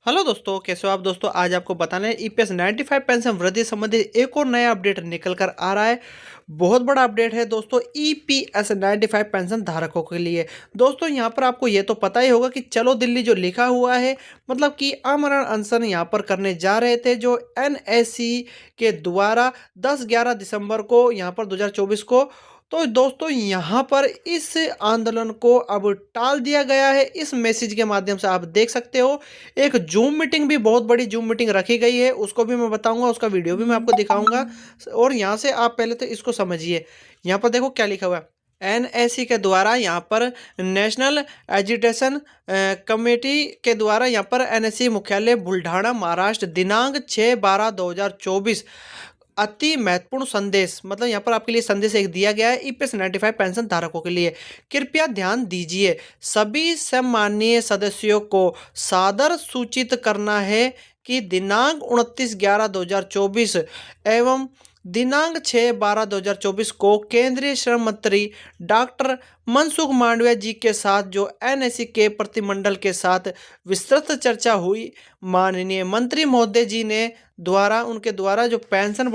Hello दोस्तों, कैसे हो आप दोस्तों। आज आपको बताना है ईपीएस 95 पेंशन वृद्धि संबंधी एक और नया अपडेट निकल कर आ रहा है। बहुत बड़ा अपडेट है दोस्तों ईपीएस 95 पेंशन धारकों के लिए। दोस्तों यहाँ पर आपको ये तो पता ही होगा कि चलो दिल्ली जो लिखा हुआ है, मतलब कि आमरण अनशन यहाँ पर करने जा रहे थे जो एनएससी के द्वारा 10-11 दिसंबर को यहाँ पर 2024 को। तो दोस्तों यहाँ पर इस आंदोलन को अब टाल दिया गया है। इस मैसेज के माध्यम से आप देख सकते हो एक जूम मीटिंग भी, बहुत बड़ी जूम मीटिंग रखी गई है, उसको भी मैं बताऊंगा, उसका वीडियो भी मैं आपको दिखाऊंगा। और यहाँ से आप पहले तो इसको समझिए। यहाँ पर देखो क्या लिखा हुआ है। एनएससी के द्वारा यहाँ पर नेशनल एजुटेशन कमेटी के द्वारा यहाँ पर एनएससी मुख्यालय बुल्ढाना महाराष्ट्र दिनांक 6/12/2024 अति महत्वपूर्ण संदेश, मतलब यहाँ पर आपके लिए संदेश एक दिया गया है ईपीएस 95 पेंशन धारकों के लिए। कृपया ध्यान दीजिए, सभी सम्मानीय सदस्यों को सादर सूचित करना है कि दिनांक 29/11/2024 एवं दिनांक 6/12/2024 को केंद्रीय श्रम मंत्री डॉक्टर मनसुख मांडविया जी के साथ जो एनएससी के प्रतिमंडल के साथ विस्तृत चर्चा हुई। माननीय मंत्री महोदय जी ने द्वारा उनके द्वारा जो पेंशन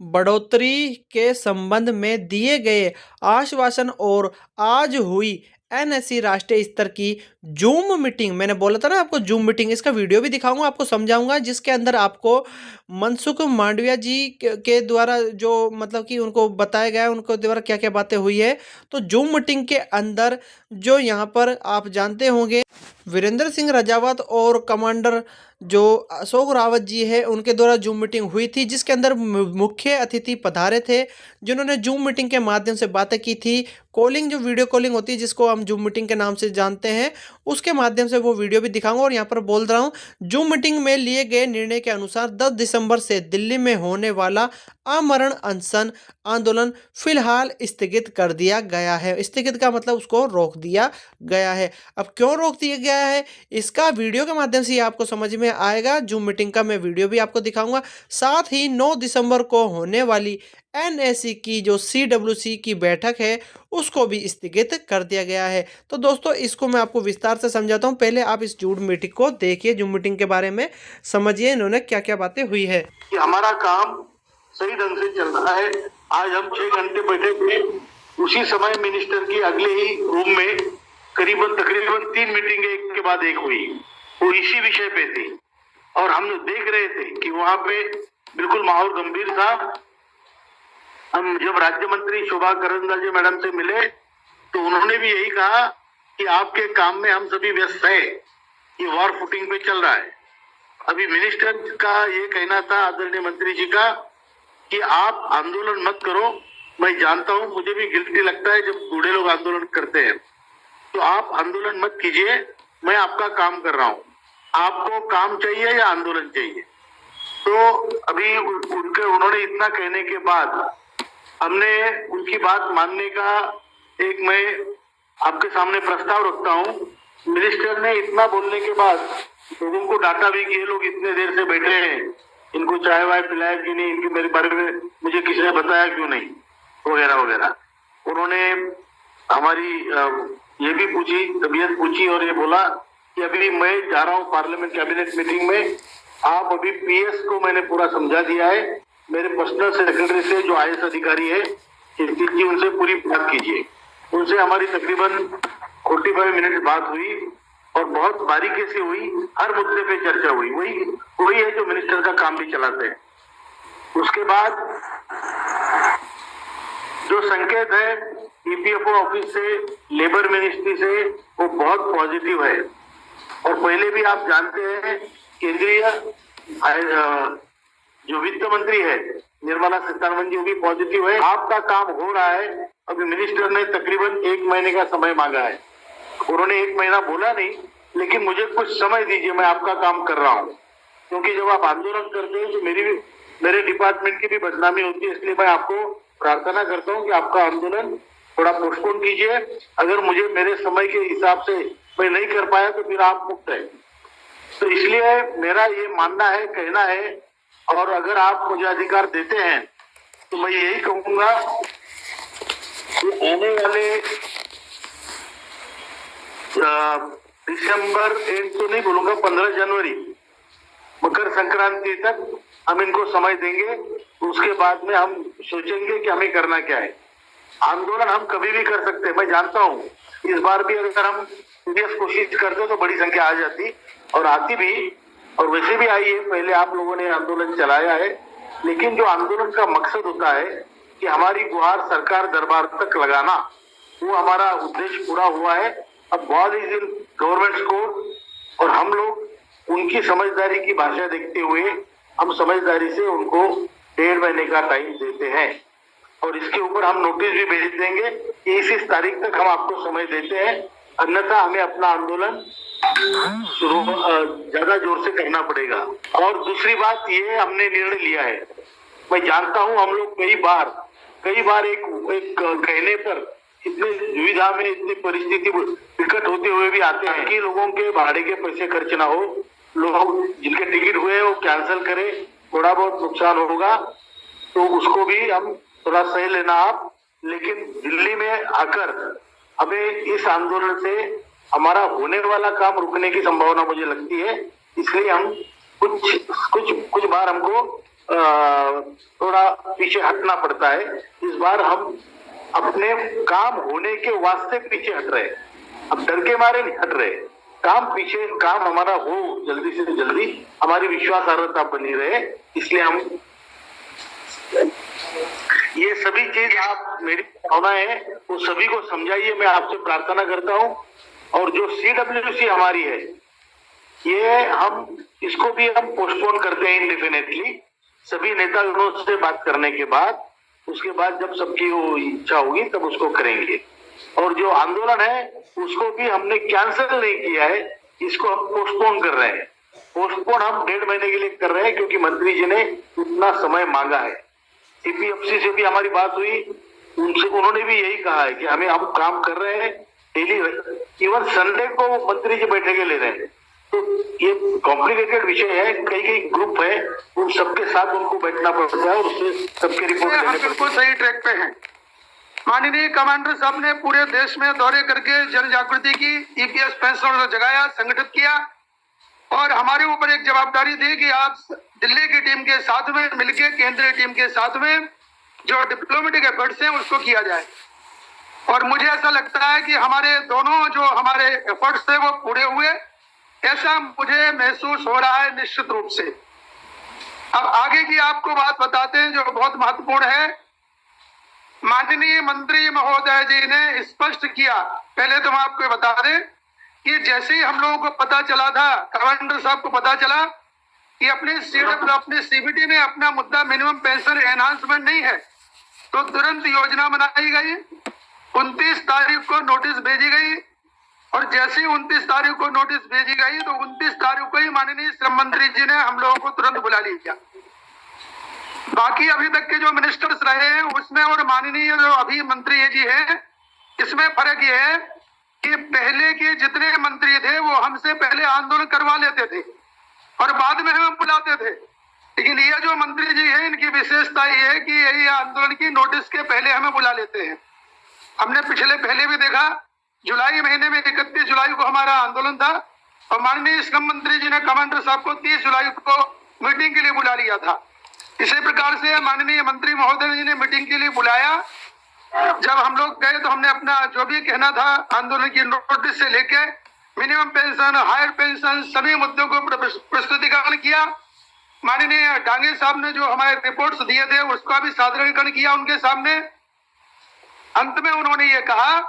बढ़ोतरी के संबंध में दिए गए आश्वासन और आज हुई एनएससी राष्ट्रीय स्तर की जूम मीटिंग, मैंने बोला था ना आपको जूम मीटिंग, इसका वीडियो भी दिखाऊंगा, आपको समझाऊंगा, जिसके अंदर आपको मनसुख मांडविया जी के द्वारा जो मतलब कि उनको बताया गया है, उनको द्वारा क्या क्या बातें हुई है। तो जूम मीटिंग के अंदर जो यहाँ पर आप जानते होंगे वीरेंद्र सिंह राजावत और कमांडर जो अशोक रावत जी है, उनके द्वारा जूम मीटिंग हुई थी, जिसके अंदर मुख्य अतिथि पधारे थे, जिन्होंने जूम मीटिंग के माध्यम से बातें की थी। कॉलिंग, जो वीडियो कॉलिंग होती है जिसको हम जूम मीटिंग के नाम से जानते हैं, उसके माध्यम से वो वीडियो भी दिखाऊंगा। और यहाँ पर बोल रहा हूँ, जूम मीटिंग में लिए गए निर्णय के अनुसार 10 दिसंबर से दिल्ली में होने वाला आमरण अनशन आंदोलन फिलहाल स्थगित कर दिया गया है। स्थगित का मतलब उसको रोक दिया गया है। अब क्यों रोक दिया गया है, इसका वीडियो के माध्यम से आपको समझ में आएगा। जूम मीटिंग का मैं वीडियो भी आपको दिखाऊंगा। साथ ही 9 दिसंबर को होने वाली एनएससी की जो सीडब्ल्यूसी की बैठक है उसको भी स्थगित कर दिया गया है। तो दोस्तों इसको मैं आपको विस्तार से समझाता हूं, पहले आप इस जूम मीटिंग को देखिए, जूम मीटिंग के बारे में समझिए इन्होंने क्या क्या बातें हुई है। कि हमारा काम सही ढंग से चल रहा है। आज हम 6 घंटे बैठे थे, उसी समय मिनिस्टर की अगले ही रूम में तकरीबन 3 मीटिंग एक के बाद एक हुई, वो इसी विषय पे थी। और हम देख रहे थे कि वहां पे बिल्कुल माहौल गंभीर था। हम जब राज्य मंत्री शोभा करंदलाजे मैडम से मिले तो उन्होंने भी यही कहा कि आपके काम में हम सभी व्यस्त हैं, ये वॉर फुटिंग पे चल रहा है। अभी मिनिस्टर का ये कहना था, आदरणीय मंत्री जी का, कि आप आंदोलन मत करो। मैं जानता हूं, मुझे भी गिल्टी लगता है जब बूढ़े लोग आंदोलन करते हैं, तो आप आंदोलन मत कीजिए, मैं आपका काम कर रहा हूं। आपको काम चाहिए या आंदोलन चाहिए? तो अभी उन्होंने इतना कहने के बाद हमने उनकी बात मानने का एक मैं आपके सामने प्रस्ताव रखता हूं। मिनिस्टर ने इतना बोलने के बाद लोगों को डांटा भी कि ये लोग इतने देर से बैठे हैं, इनको चाय वाय पिलाया क्यों नहीं, इनके मेरे बारे में मुझे किसी ने बताया क्यों नहीं, वगैरह वगैरह। उन्होंने हमारी ये भी पूछी, तबीयत पूछी, और ये बोला कि अभी मैं जा रहा हूँ पार्लियामेंट कैबिनेट मीटिंग में, आप अभी पीएस को मैंने पूरा समझा दिया है, मेरे पर्सनल सेक्रेटरी से जो आईएएस अधिकारी है उनसे पूरी बात कीजिए। उनसे हमारी तकरीबन 45 मिनट बात हुई और बहुत बारीकी से हुई, हर मुद्दे पे चर्चा हुई। वही है जो मिनिस्टर का काम भी चलाते हैं। उसके बाद जो संकेत है ईपीएफओ ऑफिस से, लेबर मिनिस्ट्री से, वो बहुत पॉजिटिव है। और पहले भी आप जानते हैं केंद्रीय जो वित्त मंत्री है निर्मला सीतारमण जी, वो भी पॉजिटिव है। आपका काम हो रहा है। अभी मिनिस्टर ने तकरीबन 1 महीने का समय मांगा है। उन्होंने 1 महीना बोला नहीं, लेकिन मुझे कुछ समय दीजिए, मैं आपका काम कर रहा हूँ। क्योंकि जब आप आंदोलन करते हैं तो मेरे डिपार्टमेंट की भी बदनामी होती है, इसलिए मैं आपको प्रार्थना करता हूँ कि आपका आंदोलन थोड़ा पोस्टपोन कीजिए। अगर मुझे मेरे समय के हिसाब से मैं नहीं कर पाया तो फिर आप मुक्त है। तो इसलिए मेरा ये मानना है, कहना है, और अगर आप मुझे अधिकार देते हैं तो मैं यही कहूंगा कि आने वाले दिसंबर एंड तो नहीं बोलूंगा, 15 जनवरी मकर संक्रांति तक हम इनको समय देंगे। उसके बाद में हम सोचेंगे कि हमें करना क्या है। आंदोलन हम कभी भी कर सकते हैं। मैं जानता हूँ इस बार भी अगर हम सीरियस कोशिश करते तो बड़ी संख्या आ जाती और आती भी, और वैसे भी आई है। पहले आप लोगों ने आंदोलन चलाया है, लेकिन जो आंदोलन का मकसद होता है कि हमारी गुहार सरकार दरबार तक लगाना, वो हमारा उद्देश्य पूरा हुआ है। अब ball is in government court और हम लोग उनकी समझदारी की भाषा देखते हुए हम समझदारी से उनको 1.5 महीने का टाइम देते हैं और इसके ऊपर हम नोटिस भी भेज देंगे कि इस तारीख तक हम आपको समय देते हैं, अन्यथा हमें अपना आंदोलन शुरू ज्यादा जोर से करना पड़ेगा। और दूसरी बात ये हमने निर्णय लिया है, मैं जानता हूं हम लोग कई बार एक कहने पर इतनी दुविधा में, इतनी परिस्थिति विकट होते हुए भी आते हैं कि लोगों के भाड़े के पैसे खर्च ना हो, लोग जिनके टिकट हुए वो कैंसिल करें, थोड़ा बहुत नुकसान होगा तो उसको भी हम थोड़ा सही लेना आप। लेकिन दिल्ली में आकर हमें इस आंदोलन से हमारा होने वाला काम रुकने की संभावना मुझे लगती है, इसलिए हम कुछ बार हमको थोड़ा पीछे हटना पड़ता है। इस बार हम अपने काम होने के वास्ते पीछे हट रहे, अब डर के मारे नहीं हट रहे। काम हमारा हो जल्दी से जल्दी, हमारी विश्वासार्हता बनी रहे, इसलिए हम ये सभी चीज आप मेरी भावना है वो सभी को समझाइए, मैं आपसे प्रार्थना करता हूँ। और जो CWC हमारी है ये हम इसको भी हम पोस्टपोन करते हैं इंडेफिनेटली, सभी नेताओं से बात करने के बाद, उसके बाद जब सबकी वो इच्छा होगी तब उसको करेंगे। और जो आंदोलन है उसको भी हमने कैंसिल नहीं किया है, इसको हम पोस्टपोन कर रहे हैं। पोस्टपोन हम 1.5 महीने के लिए कर रहे हैं क्योंकि मंत्री जी ने उतना समय मांगा है। CPFC से भी हमारी बात हुई, उनसे उन्होंने भी यही कहा है कि हम काम कर रहे हैं डेली, इवन संडे को मंत्री जी बैठकें ले रहे हैं। तो ये कॉम्प्लिकेटेड विषय है, कई ग्रुप है, उन सबके साथ उनको बैठना पड़ता है और उससे सबके रिपोर्ट हम बिल्कुल सही ट्रैक पे हैं। माननीय कमांडर साहब ने पूरे देश में दौरे करके जन जागृति की, EPS पेंशन जगाया, संगठित किया और हमारे ऊपर एक जवाबदारी थी कि आप दिल्ली की टीम के साथ में मिलकर केंद्रीय टीम के साथ में जो डिप्लोमेटिक एफर्ट्स हैं उसको किया जाए। और मुझे ऐसा लगता है कि हमारे दोनों जो हमारे एफर्ट्स थे वो पूरे हुए, ऐसा मुझे महसूस हो रहा है निश्चित रूप से। अब आगे की आपको बात बताते हैं जो बहुत महत्वपूर्ण है। माननीय मंत्री महोदय जी ने स्पष्ट किया, पहले तो हम आपको बता दें कि जैसे ही हम लोगों को पता चला था, कमांडर साहब को पता चला कि अपने CBT में अपना मुद्दा मिनिमम पेंशन एनहांसमेंट नहीं है, तो तुरंत योजना बनाई गई। 29 तारीख को नोटिस भेजी गई और जैसे ही 29 तारीख को नोटिस भेजी गई तो 29 तारीख को ही माननीय श्रम मंत्री जी ने हम लोगों को तुरंत बुला लिया। बाकी अभी तक के जो मिनिस्टर्स रहे हैं उसमें और माननीय जो अभी मंत्री जी हैं, इसमें फर्क ये है कि पहले के जितने मंत्री थे वो हमसे पहले आंदोलन करवा लेते थे और बाद में हमें बुलाते थे, लेकिन ये जो मंत्री जी है इनकी विशेषता ये है कि यही आंदोलन की नोटिस के पहले हमें बुला लेते हैं। हमने पहले भी देखा, जुलाई महीने में 31 जुलाई को हमारा आंदोलन था और माननीय श्रम मंत्री जी ने कमांडर साहब को 30 जुलाई को मीटिंग के लिए बुला लिया था। इसी प्रकार से माननीय मंत्री महोदय जी ने मीटिंग के लिए बुलाया। जब हम लोग गए तो हमने अपना जो भी कहना था आंदोलन की नोटिस से लेके मिनिमम पेंशन, हायर पेंशन, सभी मुद्दों को प्रस्तुतिकरण किया। माननीय डांगे साहब ने जो हमारे रिपोर्ट्स दिए थे उसका भी सादरीकरण किया उनके सामने। अंत में उन्होंने ये कहा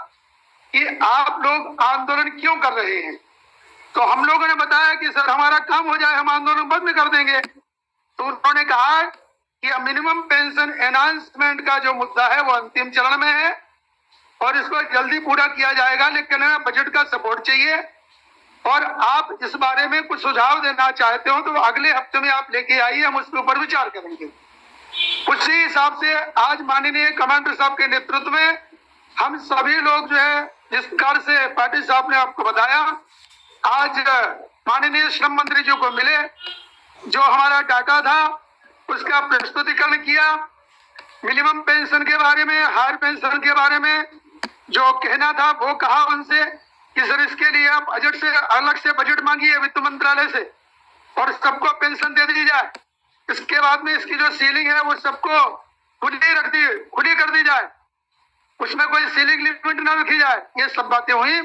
कि आप लोग आंदोलन क्यों कर रहे हैं, तो हम लोगों ने बताया कि सर हमारा काम हो जाए, हम आंदोलन बंद कर देंगे। तो उन्होंने कहा कि मिनिमम पेंशन एनहांसमेंट का जो मुद्दा है वो अंतिम चरण में है और इसको जल्दी पूरा किया जाएगा, लेकिन हमें बजट का सपोर्ट चाहिए और आप इस बारे में कुछ सुझाव देना चाहते हो तो अगले हफ्ते में आप लेके आइए, हम उसके ऊपर विचार करेंगे। उसी हिसाब से आज माननीय कमांडर साहब के नेतृत्व में हम सभी लोग जो है, जिस प्रकार से पाटिल साहब ने आपको बताया, आज माननीय श्रम मंत्री जी को मिले, जो हमारा डाटा था उसका प्रस्तुतिकरण किया। मिनिमम पेंशन के बारे में, हायर पेंशन के बारे में जो कहना था वो कहा उनसे कि सर इसके लिए आप बजट से अलग से बजट मांगिए वित्त मंत्रालय से, और सबको पेंशन दे दी जाए। इसके बाद में इसकी जो सीलिंग है वो सबको खुली कर दी जाए, उसमें कोई सीलिंग लिमिट ना रखी जाए। ये सब बातें हुई।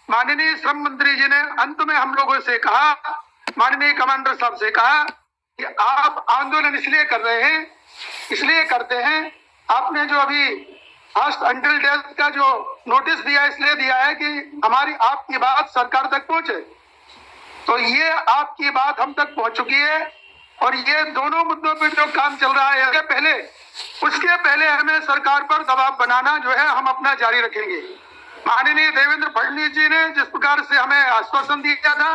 माननीय श्रम मंत्री जी ने अंत में हम लोगों से कहा, माननीय कमांडर साहब से कहा कि आप आंदोलन इसलिए कर रहे हैं, इसलिए करते हैं, आपने जो अभी फास्ट अंटिल डेथ का जो नोटिस दिया इसलिए दिया है कि हमारी आपकी बात सरकार तक पहुंचे। तो ये आपकी बात हम तक पहुंच चुकी है और ये दोनों मुद्दों पर जो काम चल रहा है उसके पहले हमें सरकार पर दबाव बनाना जो है हम अपना जारी रखेंगे। माननीय देवेंद्र फडणवीस जी ने जिस प्रकार से हमें आश्वासन दिया था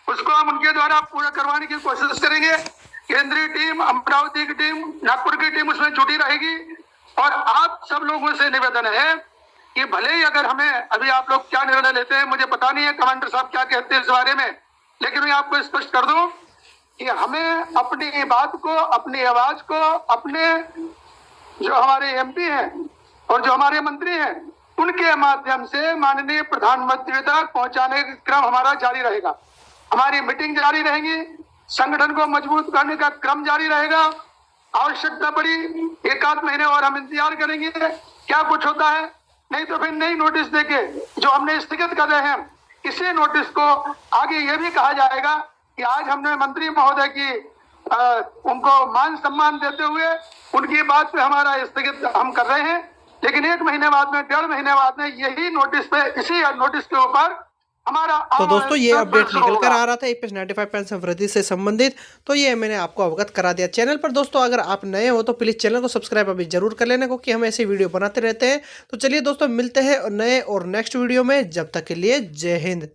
उसको हम उनके द्वारा पूरा करवाने की कोशिश करेंगे। केंद्रीय टीम, अमरावती की टीम, नागपुर की टीम उसमें जुटी रहेगी। और आप सब लोगों से निवेदन है कि भले ही अगर हमें अभी आप लोग क्या निर्णय लेते हैं मुझे पता नहीं है, कमांडर साहब क्या कहते हैं इस बारे में, लेकिन मैं आपको स्पष्ट कर दूं कि हमें अपनी बात को, अपनी आवाज को, अपने जो हमारे एमपी हैं और जो हमारे मंत्री हैं उनके माध्यम से माननीय प्रधानमंत्री तक पहुंचाने का क्रम हमारा जारी रहेगा। हमारी मीटिंग जारी रहेगी, संगठन को मजबूत करने का क्रम जारी रहेगा। आवश्यकता पड़ी एक आध महीने और हम इंतजार करेंगे क्या कुछ होता है, नहीं तो फिर नई नोटिस देके जो हमने स्थगित कर रहे हैं इसी नोटिस को आगे ये भी कहा जाएगा कि आज हमने मंत्री महोदय की उनको मान सम्मान देते हुए उनकी बात पे हमारा स्थगित हम कर रहे हैं, लेकिन 1 महीने बाद में, 1.5 महीने बाद में यही नोटिस पे, इसी नोटिस के ऊपर हमारा। तो दोस्तों ये अपडेट निकल कर आ रहा था ईपीएस 95 पेंशन वृद्धि से संबंधित, तो ये मैंने आपको अवगत करा दिया। चैनल पर दोस्तों अगर आप नए हो तो प्लीज़ चैनल को सब्सक्राइब अभी जरूर कर लेना, क्योंकि हम ऐसे वीडियो बनाते रहते हैं। तो चलिए दोस्तों मिलते हैं नए और नेक्स्ट वीडियो में, जब तक के लिए जय हिंद।